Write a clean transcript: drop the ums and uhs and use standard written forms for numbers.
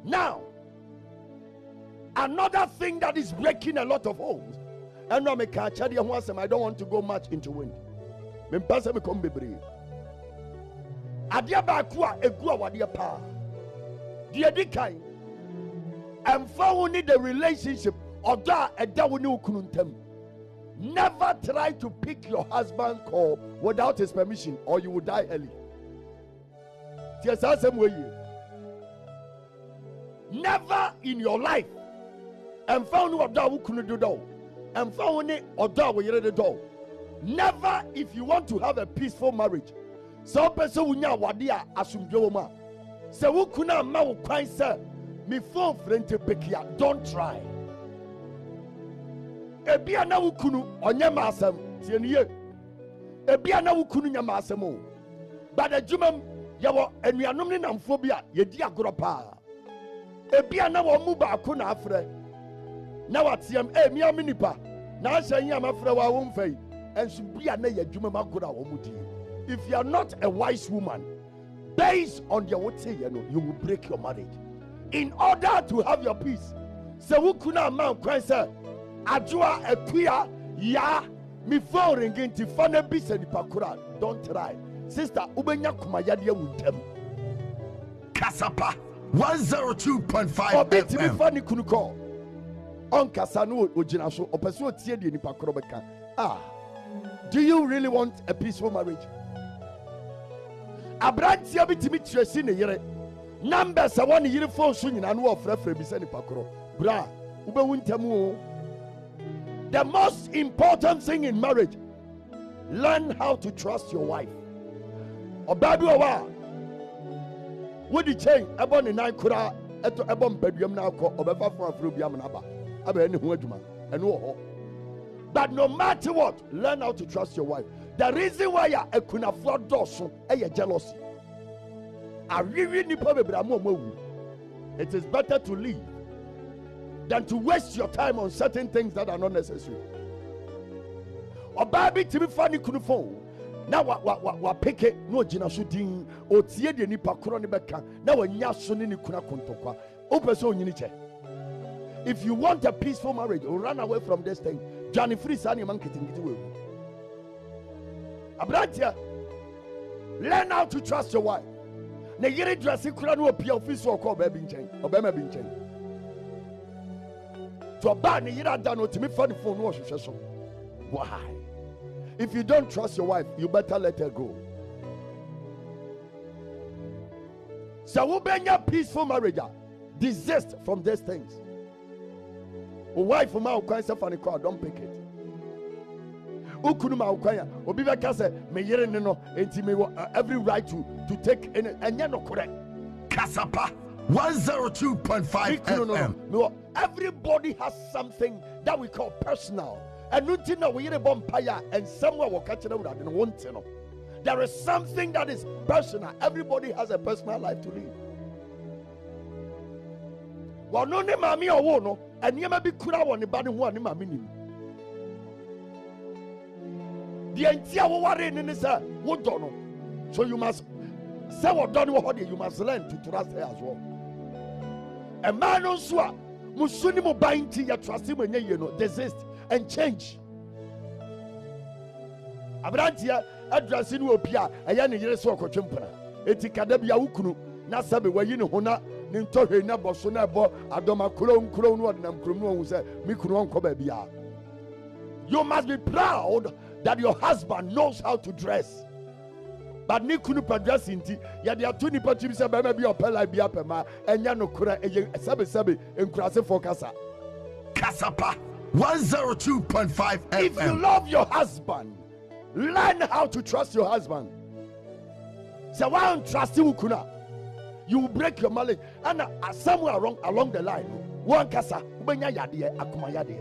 Now, another thing that is breaking a lot of homes, and I don't want to go much into wind. Adia bakua egua wadia pa. Dia dikai. Emfa woni the relationship oda eda woni ukununtem. Never try to pick your husband call without his permission or you will die early. Never in your life. Emfa woni oda ukunu do. Emfa woni oda wo yere do. Never, if you want to have a peaceful marriage. So person wunya wadia asumdwo ma. Se wukuna ma wo kwan se me phone friend te pekia. Don't try. Ebia na wukunu onye ma asem tie ne ye. Ebia na wukunu nya ma asem o. But adwumam ye wo anuanom ne namfo bia ye di agoro pa. Ebia na wo mu ba ko na afre. Na watiem mi aminipa. Na ahyan ya mafre wa wo mfai. Enso bia na ye adwumam agoro a wo mudi. If you are not a wise woman, based on your what say, you will break your marriage. In order to have your peace, so who kuna man kwansa ajua ekuya ya mi phone ringing ti fana bisa ni pakura. Don't try, sister. Ubenya kumayadi wuntem. Kasapa 102.5 Obeti mi FM. fani kunuko. On kasanu ojina so opeso tie di ni pakura beka. Do you really want a peaceful marriage? Abrantia bitimi tresi ne yere numbers awon yere phone so nyina no ofrefre bi se ni pakoro bra ube wuntamu. The most important thing in marriage, learn how to trust your wife. Obadu owa wodi chain ebo ne nan kura eto ebo mbaduam na akọ obefa fo afro bi am na ba aba ne ho adwuma eno ho. But no matter what, learn how to trust your wife. The reason why you akuna for doso is jealousy. It is better to leave than to waste your time on certain things that are not necessary. Obabi timi fani kunu phone. Na wa pick it no jina so din o tie de nipa koro ne beka na wa nya so ne kuna kontokwa. O person nyini che. If you want a peaceful marriage, run away from this thing. Johnny Free Sani man kitingiti we. Abrantia, learn how to trust your wife. Ne yere dressing kura no pia office or call baby nchen. Obema bi nchen. To ba ne yere ada no timi fa the phone no hwehwe so. Why? If you don't trust your wife, you better let her go. So we benya peaceful marriage. Desist from these things. Wife for my kwan for the car, don't pick it. Ukunu ma kwanya obi beka say me yere ne no enti me every right to take and no correct. Kasapa 102.5 FM. No, everybody has something that we call personal. And nothing that we hear empire and somewhere we catch it out and want to know. There is something that is personal. Everybody has a personal life to live. Well, no name mami or no, and you may be kura one body one in my minimum. The entire warring in this what don't know. So you must say what done what you must learn to trust her as well. A man on swa musuni mo bind to your trust him when you know desist and change. Abrantia addressing will appear a young year so cochimpana. Etikadabia ukunu, Nasabe, where you know Hona, Nintohe Nabo, Sonabo, Adoma Clone, and Cruno, who said, Mikuron Kobebia. You must be proud that your husband knows how to dress. But Nikunu dress inti, yet there are 20 patches of baby or pella biapema, and Yano Kura, Sabi, and Krasa for Casa. Kasapa 102.5 FM. If you love your husband, learn how to trust your husband. So why don't trust you, Kuna? You will break your marriage. And somewhere along the line, one casa, Ubenya Yadi, Akuma Yadi.